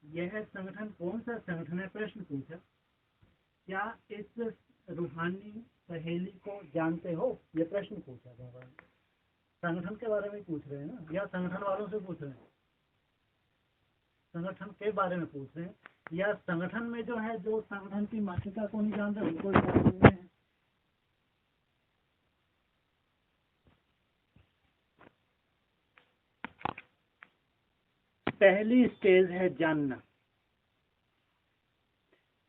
यह संगठन कौन सा संगठन है, प्रश्न पूछा। क्या इस रूहानी पहेली को जानते हो, ये प्रश्न पूछा भगवान। संगठन के बारे में पूछ रहे हैं ना, या संगठन वालों से पूछ रहे हैं, संगठन के बारे में पूछ रहे हैं, या संगठन में जो है, जो संगठन की मान्यता को नहीं जानते उनको जानते हैं। पहली स्टेज है जानना,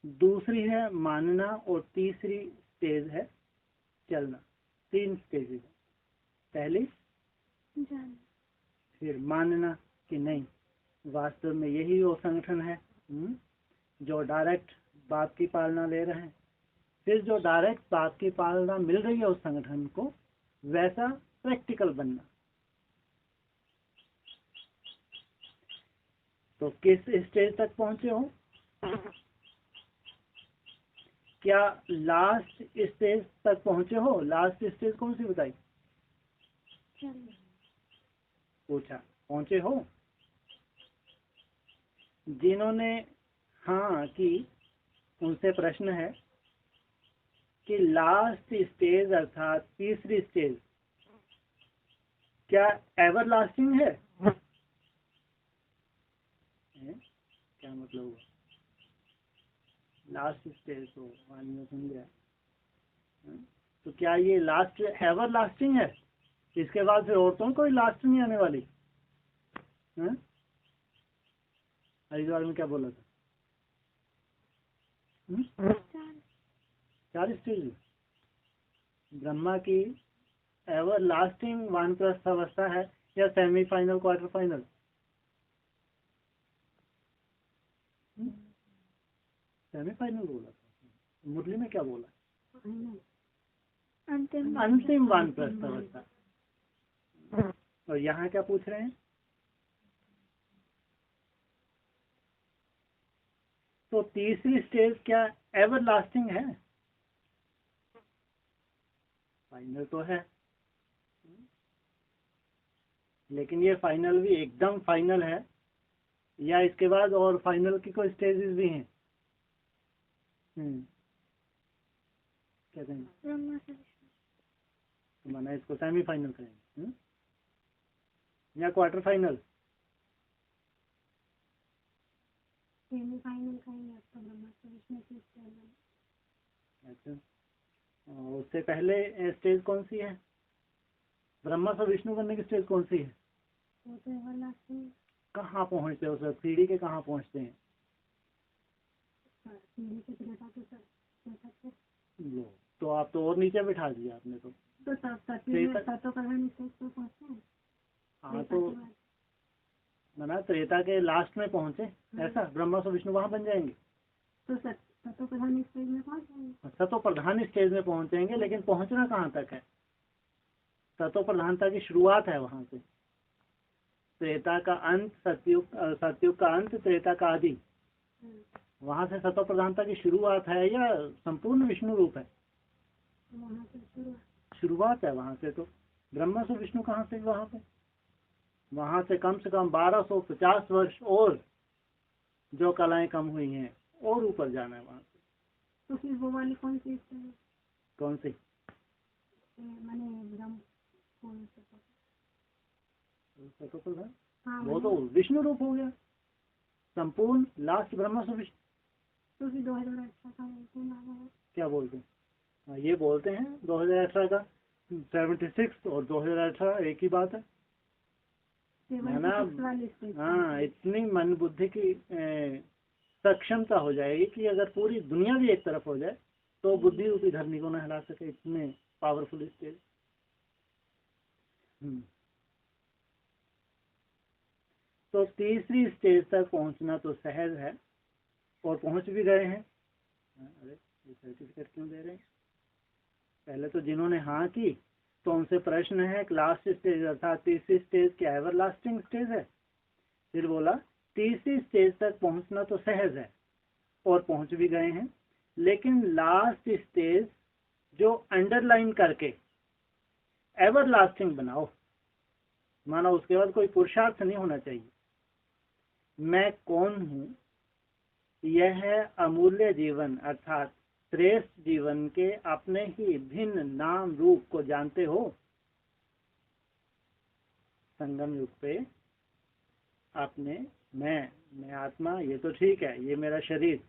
दूसरी है मानना और तीसरी स्टेज है चलना। 3 स्टेजेस है। पहली जानना, फिर मानना कि नहीं वास्तव में यही वो संगठन है जो डायरेक्ट बात की पालना ले रहे हैं। फिर जो डायरेक्ट बात की पालना मिल रही है उस संगठन को, वैसा प्रैक्टिकल बनना। तो किस स्टेज तक पहुंचे हो? क्या लास्ट स्टेज तक पहुंचे हो? लास्ट स्टेज कौन सी बताई? पूछा, पहुंचे हो? जिन्होंने हाँ की उनसे प्रश्न है कि लास्ट स्टेज अर्थात तीसरी स्टेज क्या एवर लास्टिंग है? क्या मतलब हुआ? लास्ट स्टेज तो आदमी सुन गया, तो क्या ये लास्ट एवर लास्टिंग है? इसके बाद फिर औरतों कोई लास्ट नहीं आने वाली? हरिद्वार में क्या बोला था? 4 स्टेज। ब्रह्मा की एवर लास्टिंग वानप्रस्थ अवस्था है या सेमीफाइनल क्वार्टर फाइनल? सेमीफाइनल बोला था। मुरली में क्या बोला? अंतिम वानप्रस्थ अवस्था। और यहाँ क्या पूछ रहे हैं? तो तीसरी स्टेज क्या एवर लास्टिंग है? फाइनल तो है, लेकिन ये फाइनल भी एकदम फाइनल है या इसके बाद और फाइनल की कोई स्टेजेस भी हैं? क्या कहेंगे? तो माना इसको सेमीफाइनल करेंगे या क्वार्टर फाइनल? सेमीफाइनल करेंगे। अच्छा, उससे पहले स्टेज कौन सी है? ब्रह्मा से विष्णु बनने की स्टेज कौन सी है? कहाँ पहुँचते हो सर? सीढ़ी के कहाँ पहुँचते हैं? लो, तो आप तो और नीचे बिठा दिया आपने तो। हाँ, तो मना त्रेता के लास्ट में पहुँचे ऐसा, ब्रह्मा से विष्णु वहाँ बन जाएंगे तो सतो प्रधान स्टेज में पहुँच जाएंगे। सतो प्रधान स्टेज में पहुँचेंगे, लेकिन पहुँचना कहाँ तक है? सतो प्रधानता की शुरुआत है वहाँ से। त्रेता का अंत सतयुग का अंत, त्रेता का आदि, वहाँ से सतो प्रधानता की शुरुआत है या संपूर्ण विष्णु रूप है? शुरुआत है वहाँ से। तो ब्रह्मा से विष्णु कहाँ से? वहाँ से कम 1250 वर्ष और जो कलाएं कम हुई हैं और ऊपर जाना है वहाँ से। तो फिर वो वाली कौन सी? कौन सी? हाँ, वो तो विष्णु रूप हो गया संपूर्ण, लास्ट ब्रह्मा से विष्णु। तो फिर 2018 का क्या बोलते हैं? हाँ, ये बोलते हैं 2018 का 76 और 2018 एक ही बात है ना। हाँ, इतनी मन बुद्धि की सक्षमता हो जाएगी कि अगर पूरी दुनिया भी एक तरफ हो जाए तो बुद्धि रूपी धरनी को न हिला सके, इतने पावरफुल स्टेज। तो तीसरी स्टेज तक पहुंचना तो सहज है और पहुंच भी गए हैं। अरे ये सर्टिफिकेट क्यों दे रहे हैं? पहले तो जिन्होंने हाँ की तो उनसे प्रश्न है लास्ट स्टेज अर्थात तीसरी स्टेज क्या एवर लास्टिंग स्टेज है? फिर बोला तीसरी स्टेज तक पहुंचना तो सहज है और पहुंच भी गए हैं, लेकिन लास्ट स्टेज जो अंडरलाइन करके एवर लास्टिंग बनाओ, माना उसके बाद कोई पुरुषार्थ नहीं होना चाहिए। मैं कौन हूँ यह है अमूल्य जीवन अर्थात श्रेष्ठ जीवन के अपने ही भिन्न नाम रूप को जानते हो। संगम युग पे आपने मैं आत्मा, ये तो ठीक है, ये मेरा शरीर,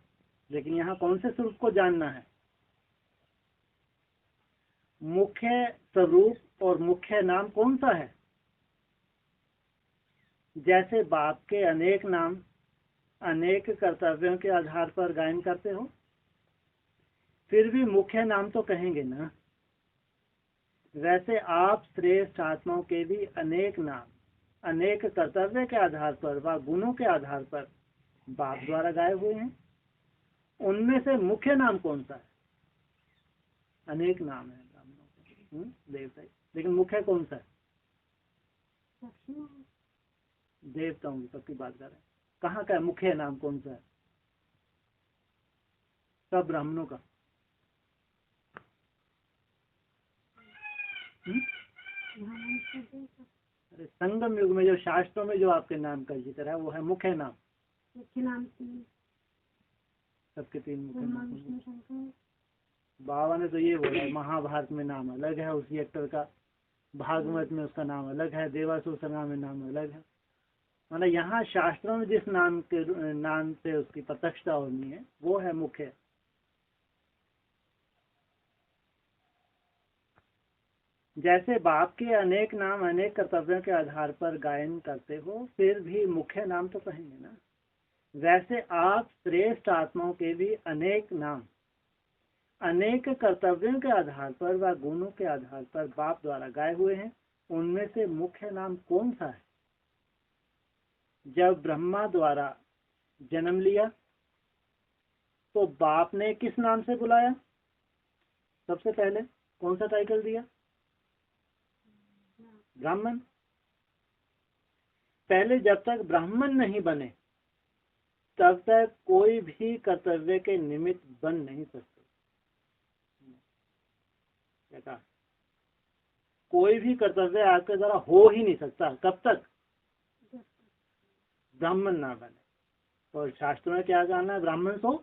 लेकिन यहाँ कौन से स्वरूप को जानना है? मुख्य स्वरूप और मुख्य नाम कौन सा है? जैसे बाप के अनेक नाम अनेक कर्तव्यों के आधार पर गायन करते हो, फिर भी मुख्य नाम तो कहेंगे ना। वैसे आप श्रेष्ठ आत्माओं के भी अनेक नाम अनेक कर्तव्य के आधार पर व गुणों के आधार पर बाप द्वारा गाए हुए हैं। उनमें से मुख्य नाम कौन सा है? अनेक नाम है ब्राह्मणों के, देवता, लेकिन मुख्य कौन सा है? देवताओं की सबकी बात कर रहे हैं। कहाँ का है मुख्य नाम, कौन सा है? सब ब्राह्मणों का। अरे संगम युग में जो शास्त्रों में जो आपके नाम का जिक्र है वो है मुख्य नाम। मुख्य नाम सबके तीन मुख्य नाम। बाबा ने तो ये बोला है, महाभारत में नाम अलग है उसी एक्टर का, भागवत में उसका नाम अलग है, देवासुर संग्राम में नाम अलग है। मतलब यहाँ शास्त्रों में जिस नाम से उसकी प्रत्यक्षता होनी है वो है मुख्य। जैसे बाप के अनेक नाम अनेक कर्तव्यों के आधार पर गायन करते हो, फिर भी मुख्य नाम तो कहेंगे ना। वैसे आप श्रेष्ठ आत्माओं के भी अनेक नाम अनेक कर्तव्यों के आधार पर व गुणों के आधार पर बाप द्वारा गाए हुए हैं। उनमें से मुख्य नाम कौन सा है? जब ब्रह्मा द्वारा जन्म लिया तो बाप ने किस नाम से बुलाया? सबसे पहले कौन सा टाइटल दिया? ब्राह्मण। पहले जब तक ब्राह्मण नहीं बने तब तक कोई भी कर्तव्य के निमित्त बन नहीं सकते। क्या कहा? कोई भी कर्तव्य आपके द्वारा हो ही नहीं सकता। कब तक? ब्राह्मण ना बने। तो शास्त्रों में क्या कहना है? ब्राह्मण सो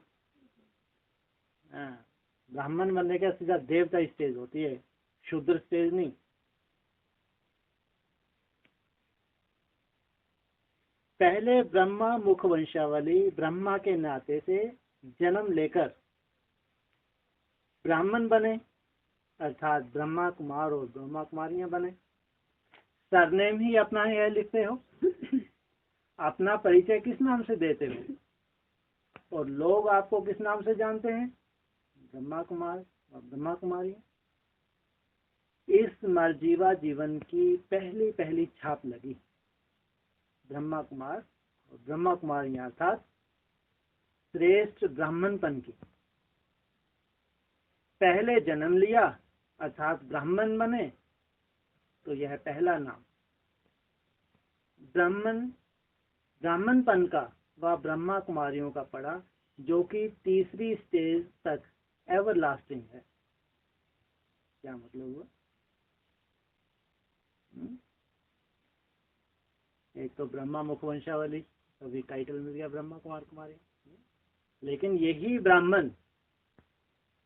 ब्राह्मण बनने का सीधा देवता स्टेज होती है, शूद्र स्टेज नहीं। पहले ब्रह्मा मुख वंशावली ब्रह्मा के नाते से जन्म लेकर ब्राह्मण बने अर्थात ब्रह्मा कुमार और ब्रह्मा कुमारियां बने। सरनेम ही अपना है लिखते हो। अपना परिचय किस नाम से देते हो? और लोग आपको किस नाम से जानते हैं? ब्रह्मा कुमार और ब्रह्मा कुमारी। इस मरजीवा जीवन की पहली पहली छाप लगी ब्रह्मा कुमार और ब्रह्मा कुमारी अर्थात श्रेष्ठ ब्राह्मणपन की। पहले जन्म लिया अर्थात ब्राह्मण बने तो यह पहला नाम ब्राह्मणपन का व ब्रह्मा कुमारियों का पड़ा, जो कि तीसरी स्टेज तक एवरलास्टिंग है। क्या मतलब हुआ? एक तो ब्रह्मा मुखवंशावली, अभी टाइटल मिल गया ब्रह्मा कुमार कुमारी, लेकिन यही ब्राह्मण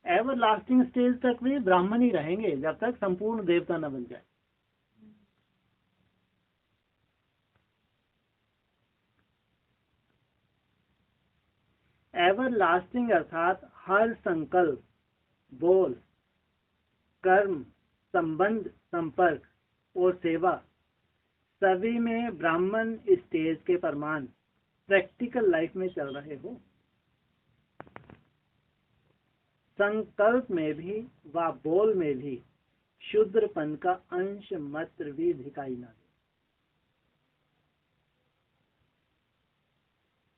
एवरलास्टिंग स्टेज तक भी ब्राह्मण ही रहेंगे जब तक संपूर्ण देवता न बन जाए। एवरलास्टिंग अर्थात हर संकल्प, बोल, कर्म, संबंध, संपर्क और सेवा सभी में ब्राह्मण स्टेज के प्रमाण प्रैक्टिकल लाइफ में चल रहे हो। संकल्प में भी व बोल में भी शूद्रपन का अंश मात्र भी दिखाई न दे।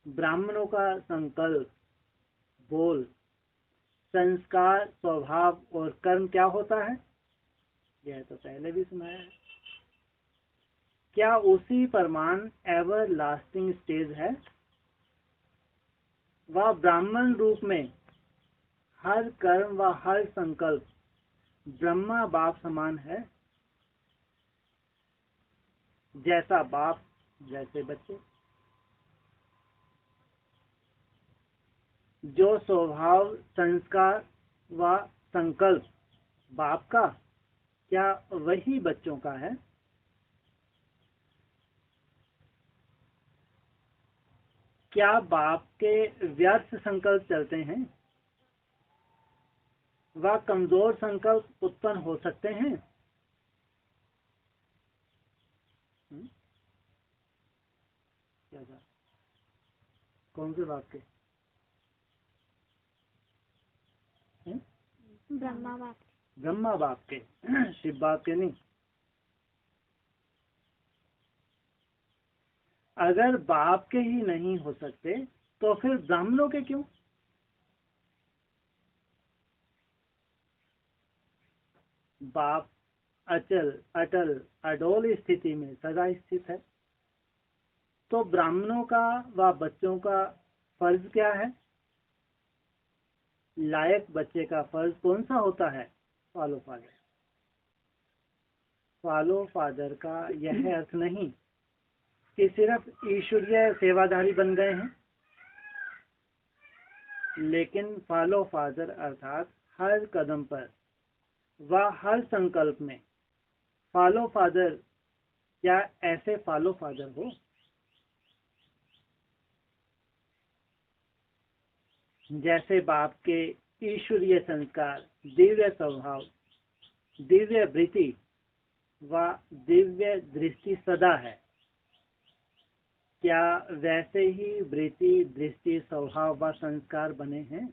ब्राह्मणों का संकल्प, बोल, संस्कार, स्वभाव और कर्म क्या होता है? यह तो पहले भी सुनाया है। क्या उसी प्रमाण एवर लास्टिंग स्टेज है? वह ब्राह्मण रूप में हर कर्म व हर संकल्प ब्रह्मा बाप समान है। जैसा बाप वैसे बच्चे। जो स्वभाव, संस्कार व संकल्प बाप का, क्या वही बच्चों का है? क्या बाप के व्यर्थ संकल्प चलते हैं व कमजोर संकल्प उत्पन्न हो सकते हैं? क्या था? कौन से बाप के? ब्रह्मा बाप। ब्रह्मा बाप के, शिव बाप के नहीं। अगर बाप के ही नहीं हो सकते तो फिर ब्राह्मणों के क्यों? बाप अचल, अटल, अडोल स्थिति में सदा स्थित है, तो ब्राह्मणों का व बच्चों का फर्ज क्या है? लायक बच्चे का फर्ज कौन सा होता है? Follow father. फॉलो फादर का यह अर्थ नहीं कि सिर्फ ईश्वरीय सेवाधारी बन गए हैं, लेकिन फॉलो फादर अर्थात हर कदम पर व हर संकल्प में फॉलो फादर। क्या ऐसे फॉलो फादर हो जैसे बाप के ईश्वरीय संस्कार, दिव्य स्वभाव, दिव्य वृत्ति व दिव्य दृष्टि सदा है? क्या वैसे ही वृत्ति, दृष्टि, स्वभाव व संस्कार बने हैं?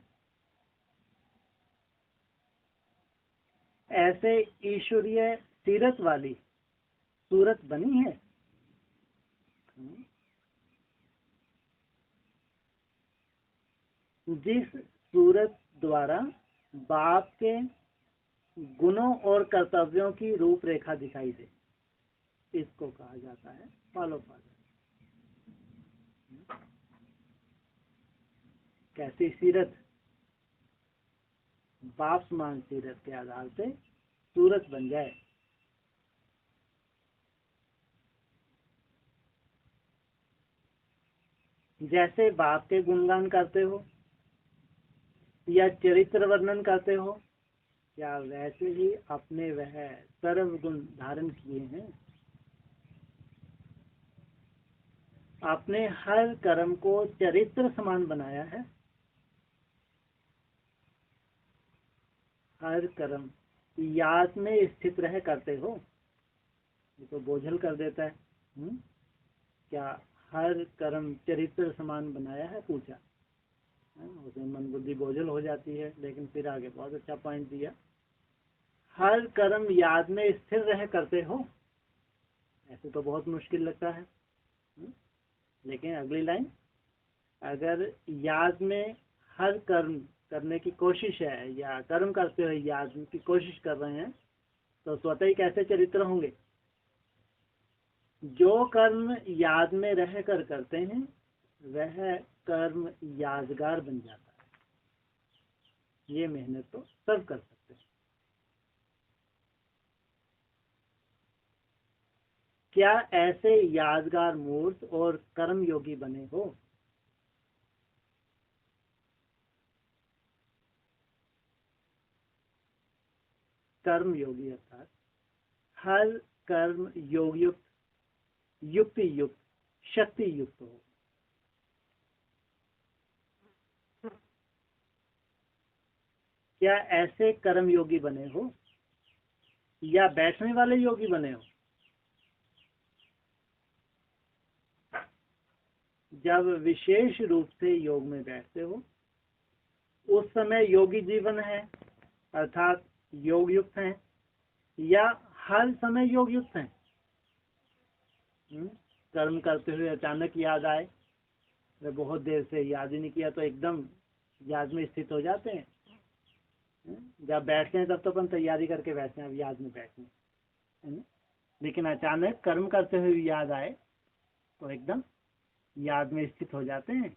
ऐसे ईश्वरीय सीरत वाली सूरत बनी है? जिस सूरत द्वारा बाप के गुणों और कर्तव्यों की रूपरेखा दिखाई दे, इसको कहा जाता है फॉलो फादर। कैसी सीरत? बाप समान सीरत के आधार से सूरत बन जाए। जैसे बाप के गुणगान करते हो या चरित्र वर्णन करते हो, क्या वैसे ही अपने वह सर्व गुण धारण किए हैं? आपने हर कर्म को चरित्र समान बनाया है। हर कर्म याद में स्थित रह करते हो, ये तो बोझल कर देता है। क्या हर कर्म चरित्र समान बनाया है? पूछा। उसमें मन बुद्धि बोझल हो जाती है, लेकिन फिर आगे बहुत अच्छा पॉइंट दिया। हर कर्म याद में स्थिर रह करते हो, ऐसे तो बहुत मुश्किल लगता है। लेकिन अगली लाइन, अगर याद में हर कर्म करने की कोशिश है या कर्म करते हुए याद की कोशिश कर रहे हैं, तो स्वतः ही कैसे चरित्र होंगे? जो कर्म याद में रह कर करते हैं वह कर्म यादगार बन जाता है। ये मेहनत तो सब कर सकते हैं। क्या ऐसे यादगार मूर्त और कर्म योगी बने हो? कर्म योगी अर्थात हर कर्म योग युक्त, युक्ति युक्त, शक्ति युक्त हो। क्या ऐसे कर्म योगी बने हो या बैठने वाले योगी बने हो? जब विशेष रूप से योग में बैठते हो उस समय योगी जीवन है अर्थात योग युक्त है, या हर समय योग युक्त है? कर्म करते हुए अचानक याद आए, वे बहुत देर से याद ही नहीं किया तो एकदम याद में स्थित हो जाते हैं। जब बैठते हैं तब तो अपन तैयारी करके बैठते हैं, अब याद में बैठने है ना? लेकिन अचानक कर्म करते हुए याद आए तो एकदम याद में स्थित हो जाते हैं।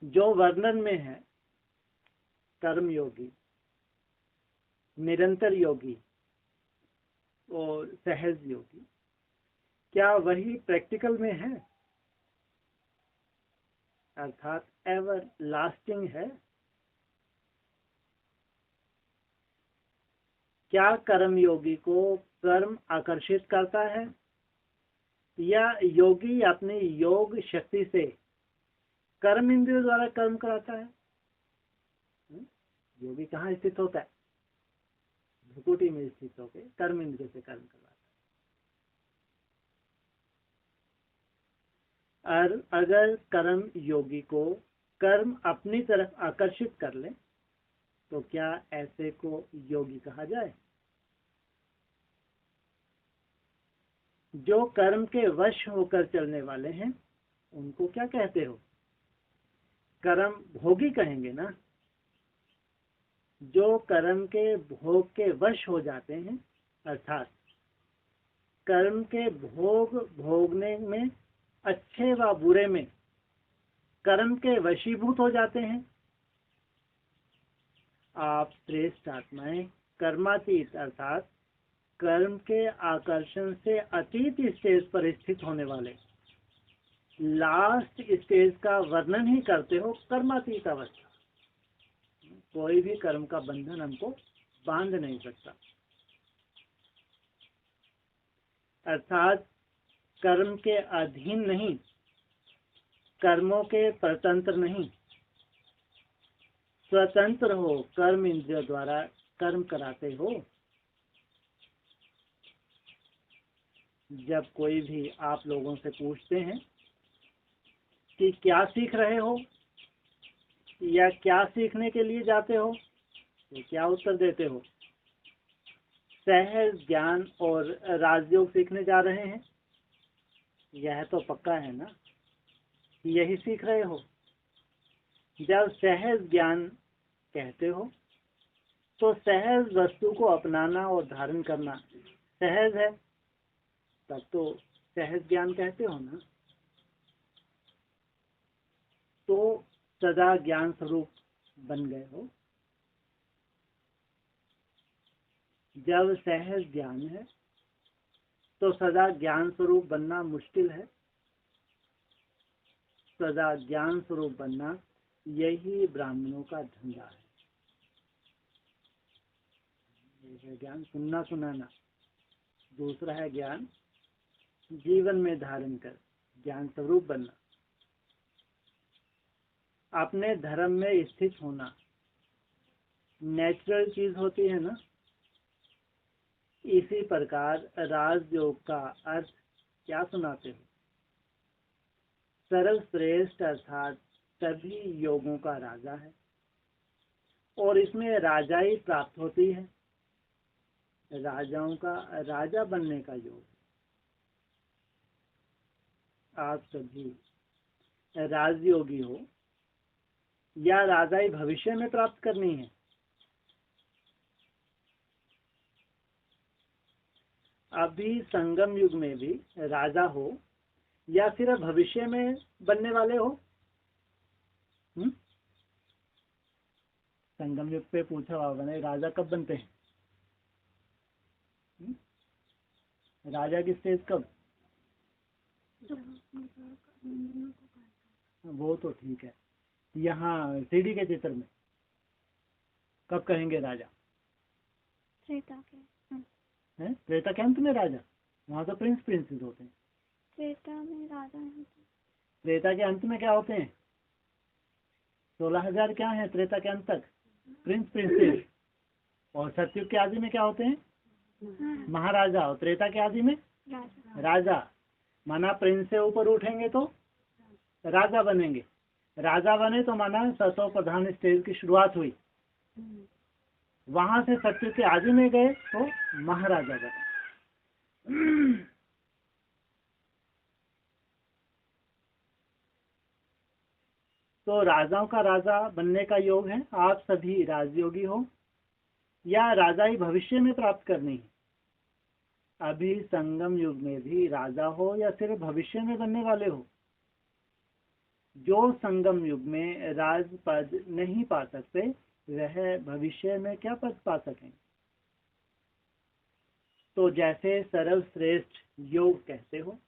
जो वर्णन में है कर्म योगी, निरंतर योगी और सहज योगी, क्या वही प्रैक्टिकल में है? अर्थात एवर लास्टिंग है। क्या कर्म योगी को कर्म आकर्षित करता है या योगी अपनी योग शक्ति से कर्म इंद्रियों द्वारा कर्म कराता है? योगी कहाँ स्थित होता है? भ्रुकुटी में स्थित होकर कर्म इंद्रियों से कर्म करवाता है। और अगर कर्म योगी को कर्म अपनी तरफ आकर्षित कर ले तो क्या ऐसे को योगी कहा जाए? जो कर्म के वश होकर चलने वाले हैं उनको क्या कहते हो? कर्म भोगी कहेंगे ना। जो कर्म के भोग के वश हो जाते हैं, अर्थात कर्म के भोग भोगने में, अच्छे व बुरे में कर्म के वशीभूत हो जाते हैं, आप श्रेष्ठ आत्माएं कर्मातीत अर्थात कर्म के आकर्षण से अतीत स्टेज पर स्थित होने वाले लास्ट स्टेज का वर्णन ही करते हो, कर्मातीत अवस्था। कोई भी कर्म का बंधन हमको बांध नहीं सकता, अर्थात कर्म के अधीन नहीं, कर्मों के परतंत्र नहीं, स्वतंत्र हो, कर्म इंद्रियों द्वारा कर्म कराते हो। जब कोई भी आप लोगों से पूछते हैं कि क्या सीख रहे हो या क्या सीखने के लिए जाते हो, तो क्या उत्तर देते हो? सहज ज्ञान और राजयोग सीखने जा रहे हैं। यह तो पक्का है ना, यही सीख रहे हो। जब सहज ज्ञान कहते हो तो सहज वस्तु को अपनाना और धारण करना सहज है, तब तो सहज ज्ञान कहते हो ना। तो सदा ज्ञान स्वरूप बन गए हो। जब सहज ज्ञान है तो सदा ज्ञान स्वरूप बनना मुश्किल है। सदा ज्ञान स्वरूप बनना यही ब्राह्मणों का धंधा है। ज्ञान सुनना सुनाना, दूसरा है ज्ञान जीवन में धारण कर ज्ञान स्वरूप बनना, अपने धर्म में स्थित होना नेचुरल चीज होती है ना। इसी प्रकार राजयोग का अर्थ क्या सुनाते हो? सर्वश्रेष्ठ अर्थात सभी योगों का राजा है और इसमें राजाई प्राप्त होती है। राजाओं का राजा बनने का योग। आप सभी राजयोगी हो या राजाई भविष्य में प्राप्त करनी है? अभी संगम युग में भी राजा हो या सिर्फ भविष्य में बनने वाले हो? संगम युग पे पूछा होगा ना, राजा कब बनते हैं? राजा की स्टेज कब? वो तो ठीक है। यहाँ सीढ़ी के चित्र में कब कहेंगे राजा? त्रेता के अंत में राजा। वहाँ तो प्रिंस प्रिंसेस होते हैं। त्रेता में राजा है। त्रेता के अंत में क्या होते हैं? 16,000 क्या है त्रेता के अंत तक? Prince princess. और सतयुग के आदि में क्या होते हैं? महाराजा। और त्रेता के आदि में राजा। माना प्रिंस से ऊपर उठेंगे तो राजा बनेंगे। राजा बने तो माना सतो प्रधान स्टेज की शुरुआत हुई। वहां से सतयुग के आदि में गए तो महाराजा बने। तो राजाओं का राजा बनने का योग है। आप सभी राजयोगी हो या राजाई भविष्य में प्राप्त करनी है? अभी संगम युग में भी राजा हो या सिर्फ भविष्य में बनने वाले हो? जो संगम युग में राज पद नहीं पा सकते वह भविष्य में क्या पद पा सकेंगे? तो जैसे सर्वश्रेष्ठ योग कहते हो,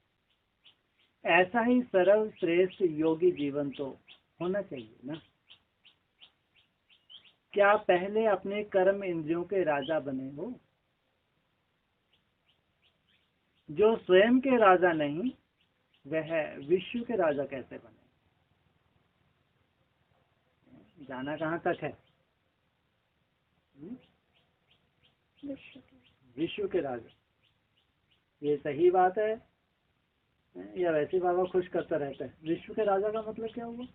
ऐसा ही सर्वश्रेष्ठ योगी जीवन तो होना चाहिए ना। क्या पहले अपने कर्म इंद्रियों के राजा बने हो? जो स्वयं के राजा नहीं वह विश्व के राजा कैसे बने? जाना कहाँ तक है? विश्व के राजा, ये सही बात है या वैसे बाबा खुश करता रहता है? विश्व के राजा का मतलब क्या हुआ?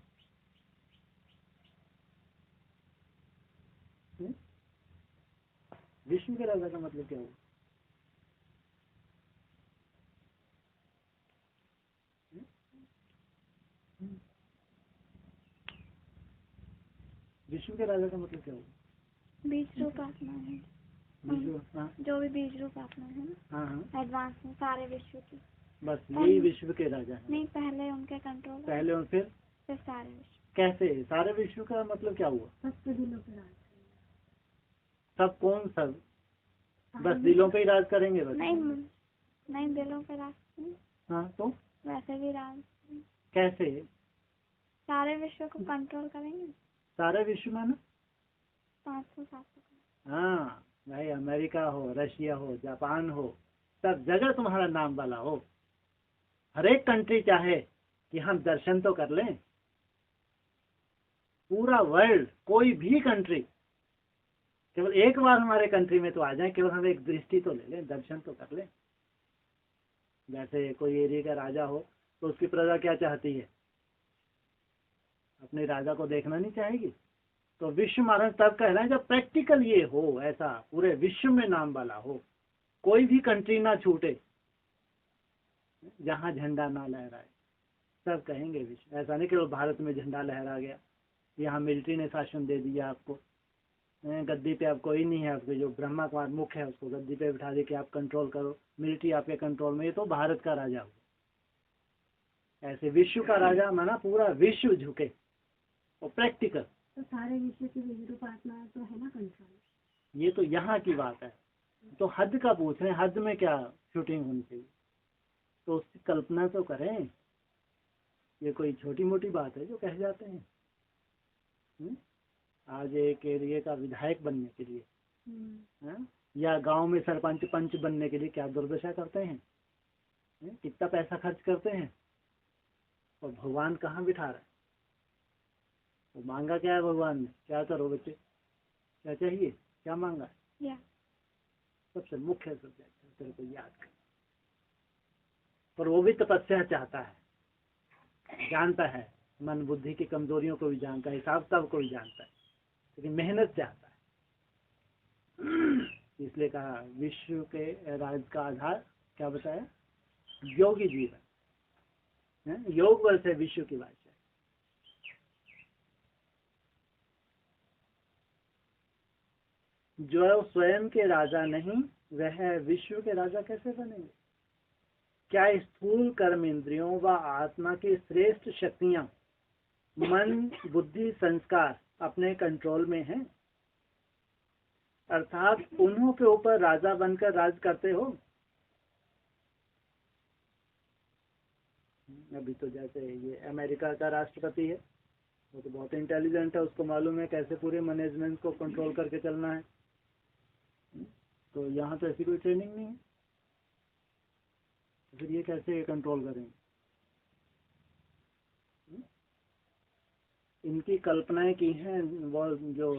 विश्व के राजा का मतलब क्या हुआ? विश्व के राजा का मतलब क्या हुआ? बीज रूप आत्मा है, हाँ जो भी बीज रूप आत्मा है ना, हाँ एडवांस में सारे विश्व की, बस यही विश्व के राजा है। नहीं पहले उनके कंट्रोल, पहले और फिर सारे विश्व। कैसे सारे विश्व का मतलब क्या हुआ? सबके दिलों पे राज, सब कौन सब? बस दिलों पे ही राज करेंगे बस? नहीं दिलों पे राज। हाँ तो वैसे भी राज कैसे? सारे विश्व को कंट्रोल करेंगे। सारे विश्व में ना 500-700। हाँ भाई, अमेरिका हो, रशिया हो, जापान हो, सब जगह तुम्हारा नाम वाला हो। हर एक कंट्री चाहे कि हम दर्शन तो कर लें। पूरा वर्ल्ड, कोई भी कंट्री केवल एक बार हमारे कंट्री में तो आ जाए, केवल हम एक दृष्टि तो ले लें, दर्शन तो कर लें। जैसे कोई एरिया का राजा हो तो उसकी प्रजा क्या चाहती है? अपने राजा को देखना नहीं चाहेगी? तो विश्व महाराज तब कह रहे हैं जब प्रैक्टिकल ये हो, ऐसा पूरे विश्व में नाम वाला हो, कोई भी कंट्री ना छूटे जहां झंडा ना लहराए, सब कहेंगे विश्व। ऐसा नहीं केवल भारत में झंडा लहरा गया, यहाँ मिलिट्री ने शासन दे दिया आपको, गद्दी पे अब कोई नहीं है, आपके जो ब्रह्मा कुमार मुख्य है उसको गद्दी पे बिठा दे कि आप कंट्रोल करो, मिलिट्री आपके कंट्रोल में, ये तो भारत का राजा हो। ऐसे विश्व का राजा माना पूरा विश्व झुके, और प्रैक्टिकल। तो सारे विश्व की विद्रूप आत्मा तो है ना कंट्रोल। ये तो यहाँ की बात है, तो हद का पूछ रहे हैं, हद में क्या शूटिंग होनी चाहिए, तो उसकी कल्पना तो करें। ये कोई छोटी मोटी बात है जो कह जाते हैं? आज एक एरिया का विधायक बनने के लिए या गांव में सरपंच पंच बनने के लिए क्या दुर्दशा करते हैं, कितना पैसा खर्च करते हैं, और भगवान कहाँ बिठा रहा है? वो मांगा क्या है भगवान ने? क्या करो बच्चे, क्या चाहिए, क्या मांगा है? सबसे मुख्य सब्जेक्ट है, तेरे को याद कर। पर वो भी तपस्या चाहता है, जानता है, मन बुद्धि की कमजोरियों को भी जानता है, हिसाब किताब को भी जानता है, लेकिन मेहनत चाहता है। इसलिए कहा विश्व के राज का आधार क्या बताया? योगी जीवन, योग बल से विश्व की भाषा। जो स्वयं के राजा नहीं वह विश्व के राजा कैसे बनेंगे? क्या स्थूल कर्म इंद्रियों व आत्मा की श्रेष्ठ शक्तियां मन बुद्धि संस्कार अपने कंट्रोल में हैं, अर्थात उन्हों के ऊपर राजा बनकर राज करते हो? अभी तो जैसे ये अमेरिका का राष्ट्रपति है, वो तो बहुत इंटेलिजेंट है, उसको मालूम है कैसे पूरे मैनेजमेंट को कंट्रोल करके चलना है। तो यहाँ तो ऐसी कोई ट्रेनिंग नहीं है, तो फिर ये कैसे कंट्रोल करेंगे? इनकी कल्पनाएं की हैं वो जो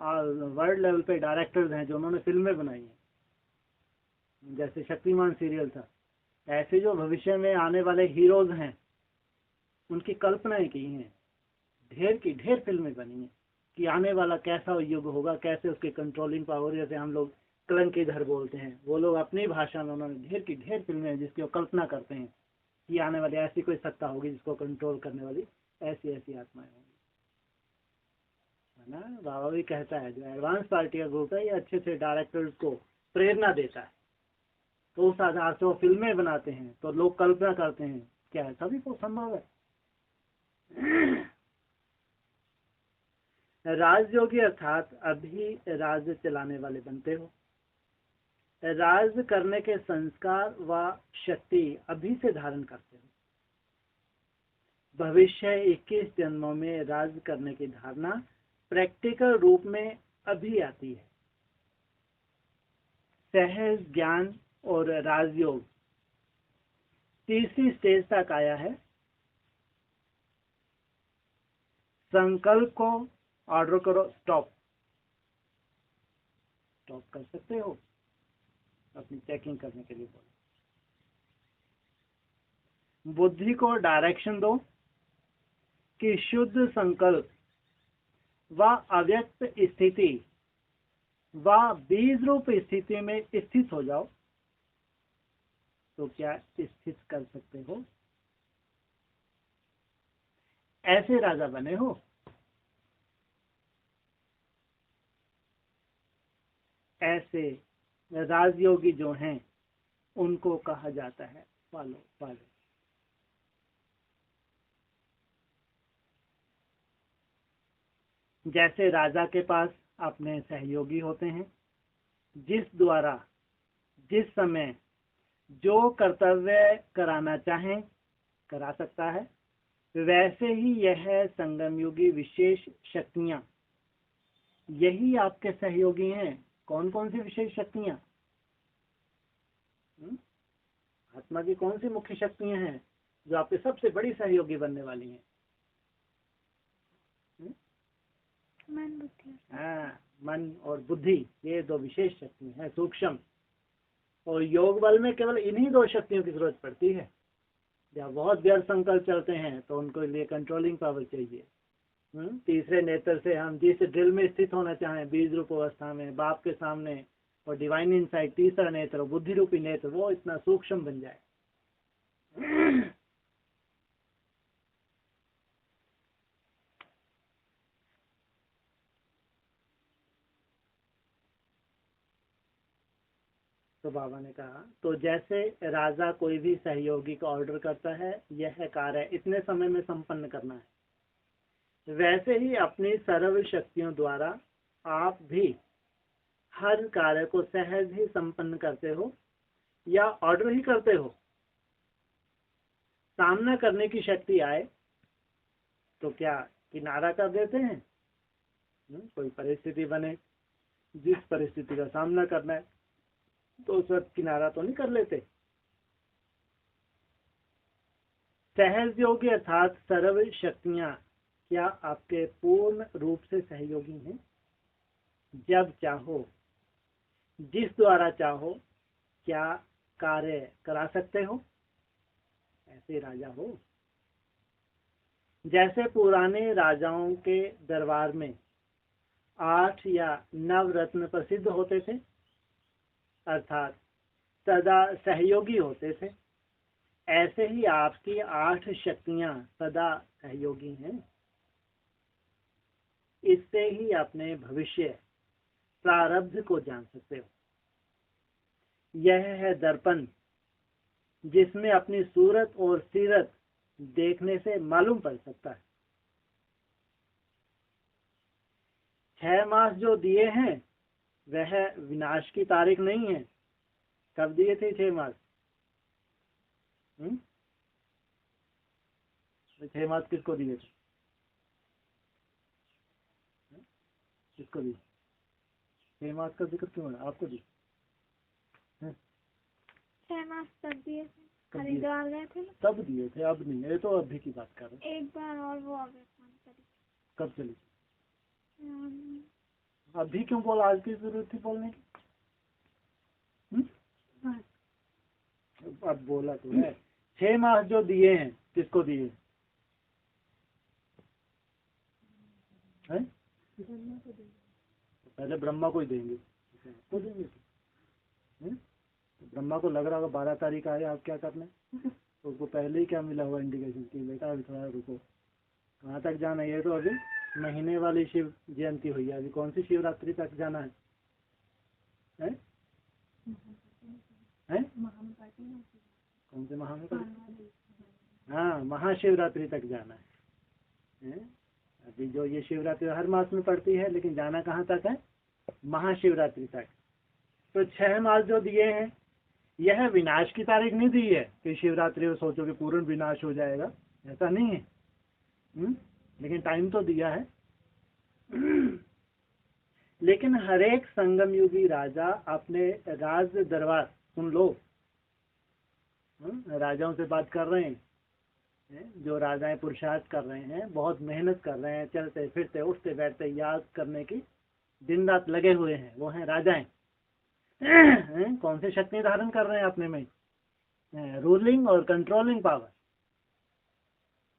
वर्ल्ड लेवल पे डायरेक्टर्स हैं, जो उन्होंने फिल्में बनाई हैं, जैसे शक्तिमान सीरियल था, ऐसे जो भविष्य में आने वाले हीरोज हैं उनकी कल्पनाएं की हैं, ढेर की ढेर फिल्में बनी हैं कि आने वाला कैसा युग होगा, कैसे उसकी कंट्रोलिंग पावर, जैसे हम लोग कलंक इधर बोलते हैं, वो लोग अपनी भाषा में उन्होंने ढेर की ढेर फिल्में हैं जिसकी वो कल्पना करते हैं कि आने वाली ऐसी कोई सत्ता होगी जिसको कंट्रोल करने वाली ऐसी ऐसी आत्माएं होंगी, है ना। बाबा भी कहता है जो एडवांस पार्टी का ग्रुप है ये अच्छे से डायरेक्टर्स को प्रेरणा देता है, तो उस आधार से वो फिल्में बनाते हैं, तो लोग कल्पना करते हैं क्या है, सभी को संभव है। राजयोगी अर्थात अभी राज्य चलाने वाले बनते हो, राज करने के संस्कार व शक्ति अभी से धारण करते हो। भविष्य 21 जन्मों में राज करने की धारणा प्रैक्टिकल रूप में अभी आती है। सहज ज्ञान और राजयोग तीसरी स्टेज तक आया है। संकल्प को ऑर्डर करो, स्टॉप कर सकते हो, अपनी चेकिंग करने के लिए बोलो। बुद्धि को डायरेक्शन दो कि शुद्ध संकल्प व अव्यक्त स्थिति व बीज रूप स्थिति में स्थित हो जाओ। तो क्या स्थित कर सकते हो? ऐसे राजा बने हो। ऐसे राजयोगी जो हैं उनको कहा जाता है फॉलो। जैसे राजा के पास अपने सहयोगी होते हैं, जिस द्वारा जिस समय जो कर्तव्य कराना चाहें करा सकता है, वैसे ही यह संगम युगी विशेष शक्तियां, यही आपके सहयोगी हैं। कौन कौन सी विशेष शक्तियां? आत्मा की कौन सी मुख्य शक्तियां हैं जो आपके सबसे बड़ी सहयोगी बनने वाली हैं? मन बुद्धि। हाँ, मन और बुद्धि, ये दो विशेष शक्ति हैं, सूक्ष्म। और योग बल में केवल इन्हीं दो शक्तियों की जरूरत पड़ती है। जब बहुत व्यर्थ संकल्प चलते हैं तो उनको लिए कंट्रोलिंग पावर चाहिए। तीसरे नेत्र से हम जिस ड्रिल में स्थित होना चाहें, बीज रूप अवस्था में, बाप के सामने, और डिवाइन इनसाइट तीसरा नेत्र, बुद्धि रूपी नेत्र, वो इतना सूक्ष्म बन जाए। तो बाबा ने कहा, तो जैसे राजा कोई भी सहयोगी का ऑर्डर करता है, यह कार्य इतने समय में संपन्न करना है, वैसे ही अपनी सर्व शक्तियों द्वारा आप भी हर कार्य को सहज ही संपन्न करते हो या ऑर्डर ही करते हो। सामना करने की शक्ति आए तो क्या किनारा कर देते हैं? कोई परिस्थिति बने, जिस परिस्थिति का सामना करना है तो उस वक्त किनारा तो नहीं कर लेते। सहज योगी अर्थात सर्व शक्तियां क्या आपके पूर्ण रूप से सहयोगी हैं? जब चाहो, जिस द्वारा चाहो, क्या कार्य करा सकते हो? ऐसे राजा हो। जैसे पुराने राजाओं के दरबार में 8 या 9 रत्न प्रसिद्ध होते थे, अर्थात सदा सहयोगी होते थे, ऐसे ही आपकी 8 शक्तियां सदा सहयोगी हैं। इससे ही अपने भविष्य प्रारब्ध को जान सकते हो। यह है दर्पण, जिसमें अपनी सूरत और सीरत देखने से मालूम पड़ सकता है। 6 मास जो दिए हैं वह विनाश की तारीख नहीं है। कब दिए थे 6 मास? 6 मास किसको दिए थे? किसको दिए? 6 मास का जिक्र क्यों है? आपको दी? 6 मास तब दिए थे, हरिद्वार गए थे। तब दिए थे, अब नहीं। ये तो अभी की बात कर रहे। एक बार और वो कब चली? अभी क्यों बोला? आज की जरूरत थी बोलने की। अब बोला तो है। 6 मास जो दिए हैं किसको दिए हैं? पहले ब्रह्मा को ही देंगे, तो देंगे। ब्रह्मा को लग रहा होगा 12 तारीख आए, आप क्या करना है? तो उसको पहले ही क्या मिला हुआ इंडिकेशन की बेटा अभी थोड़ा रुको, कहाँ तक जाना है? ये तो अभी महीने वाली शिव जयंती हुई है, अभी कौन सी शिवरात्रि तक जाना है? हैं? कौन से महाशिवरात्रि? हाँ, महाशिवरात्रि तक जाना है। अभी जो ये शिवरात्रि हर मास में पड़ती है, लेकिन जाना कहाँ तक है? महाशिवरात्रि तक। तो 6 मास जो दिए हैं, यह विनाश की तारीख नहीं दी है कि शिवरात्रि में सोचो कि पूर्ण विनाश हो जाएगा, ऐसा नहीं है। लेकिन टाइम तो दिया है। लेकिन हर एक संगम युगी राजा अपने राज दरबार, सुन लो, राजाओं से बात कर रहे हैं, जो राजाएं पुरुषार्थ कर रहे हैं, बहुत मेहनत कर रहे हैं, चलते फिरते उठते बैठते याद करने की दिन रात लगे हुए हैं, वो हैं राजाएं। कौन सी शक्ति धारण कर रहे हैं अपने में? रूलिंग और कंट्रोलिंग पावर।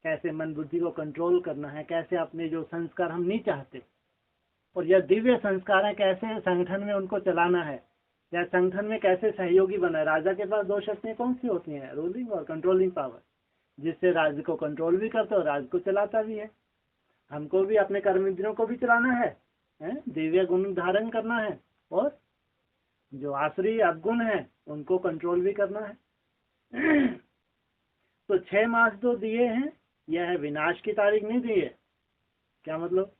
कैसे मन बुद्धि को कंट्रोल करना है, कैसे अपने जो संस्कार हम नहीं चाहते और यह दिव्य संस्कार है, कैसे संगठन में उनको चलाना है, या संगठन में कैसे सहयोगी बना है। राजा के पास दो शक्तियां कौन सी होती हैं? रूलिंग और कंट्रोलिंग पावर, जिससे राज्य को कंट्रोल भी करता है और राज्य को चलाता भी है। हमको भी अपने कर्म इंद्रियों को भी चलाना है, दिव्य गुण धारण करना है, और जो आसुरी अवगुण है उनको कंट्रोल भी करना है। तो 6 मास जो दिए हैं, यह है विनाश की तारीख नहीं दी है। क्या मतलब?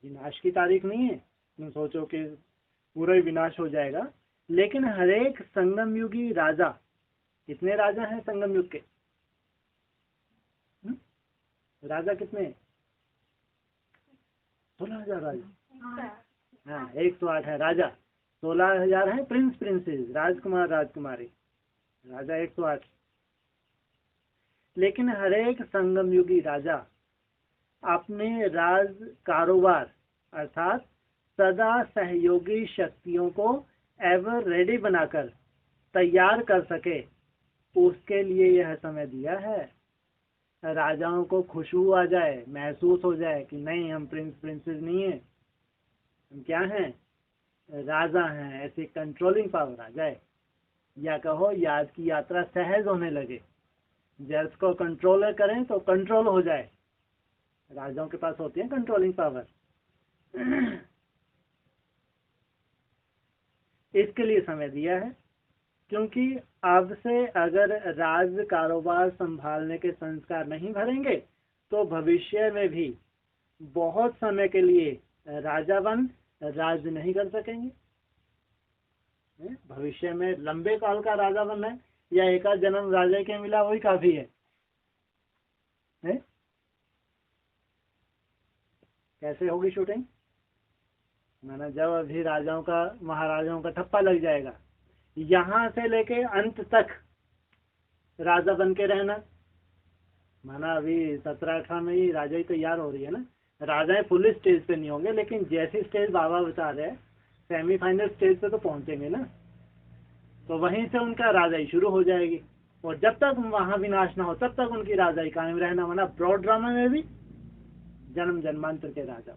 विनाश की तारीख नहीं है, तुम सोचो कि पूरा ही विनाश हो जाएगा। लेकिन हर एक संगम युगी राजा, कितने राजा हैं संगम युग के? राजा कितने? 16,000 राजा। हाँ, 108 है राजा, 16,000 है प्रिंस प्रिंसेस, राजकुमार राजकुमारी। राजा 108। लेकिन हर एक संगम युगी राजा अपने राज कारोबार अर्थात सदा सहयोगी शक्तियों को एवर रेडी बनाकर तैयार कर सके, उसके लिए यह समय दिया है। राजाओं को खुशबू आ जाए, महसूस हो जाए कि नहीं, हम प्रिंस प्रिंसेस नहीं है, हम क्या हैं? राजा हैं। ऐसी कंट्रोलिंग पावर आ जाए, या कहो याद की यात्रा सहज होने लगे। जर्स को कंट्रोल करें तो कंट्रोल हो जाए। राजाओं के पास होती है कंट्रोलिंग पावर। इसके लिए समय दिया है, क्योंकि अब से अगर राज कारोबार संभालने के संस्कार नहीं भरेंगे तो भविष्य में भी बहुत समय के लिए राजा बन राज नहीं कर सकेंगे। भविष्य में लंबे काल का राजा बनना है, या एक आध जन्म राजा के मिला वही काफी है? कैसे होगी शूटिंग? माना जब अभी राजाओं का महाराजाओं का ठप्पा लग जाएगा, यहां से लेके अंत तक राजा बन के रहना। माना अभी 17-18 में ही राजा ही तैयार हो रही है ना, राजाएं फुल स्टेज पे नहीं होंगे, लेकिन जैसी स्टेज बाबा बता रहे हैं सेमीफाइनल स्टेज पे तो पहुंचेंगे ना, तो वहीं से उनका राजाई शुरू हो जाएगी। और जब तक वहां विनाश ना हो तब तक उनकी राजाई कायम रहना। माना ब्रॉड ड्रामा में भी जन्म जन्मांतर के राजा।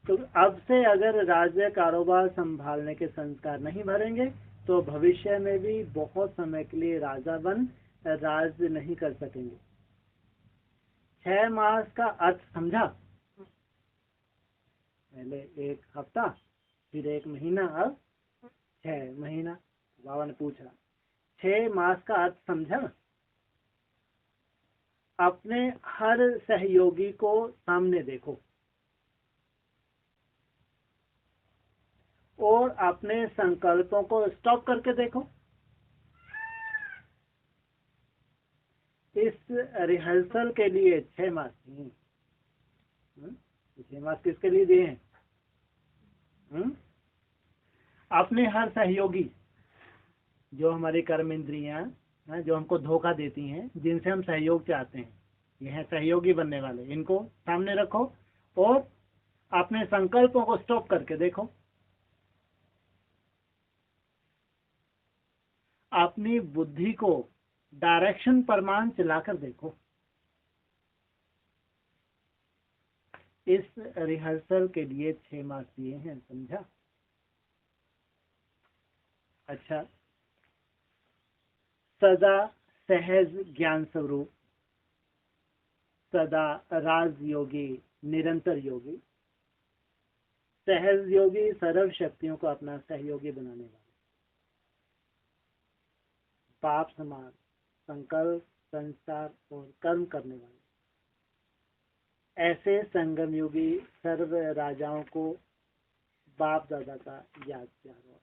तो अब से अगर राज्य कारोबार संभालने के संस्कार नहीं भरेंगे तो भविष्य में भी बहुत समय के लिए राजा बन राज नहीं कर सकेंगे। 6 मास का अर्थ समझा? पहले 1 हफ्ता, फिर 1 महीना, अब 6 महीना। बाबा ने पूछा 6 मास का अर्थ समझा? अपने हर सहयोगी को सामने देखो और अपने संकल्पों को स्टॉप करके देखो। इस रिहर्सल के लिए 6 मास 6 मास किसके लिए दिए हैं? अपने हर सहयोगी, जो हमारी कर्म इंद्रियां जो हमको धोखा देती हैं, जिनसे हम सहयोग चाहते हैं, ये हैं सहयोगी बनने वाले, इनको सामने रखो और अपने संकल्पों को स्टॉप करके देखो। अपनी बुद्धि को डायरेक्शन परमान चलाकर देखो। इस रिहर्सल के लिए 6 मास दिए हैं, समझा? अच्छा, सदा सहज ज्ञान स्वरूप, सदा राजयोगी, निरंतर योगी। सहज योगी सर्व शक्तियों को अपना सहयोगी बनाने वाले, पाप समान संकल्प, संस्कार और कर्म करने वाले। ऐसे संगम योगी सर्व राजाओं को बाप दादा का याद प्यार हो।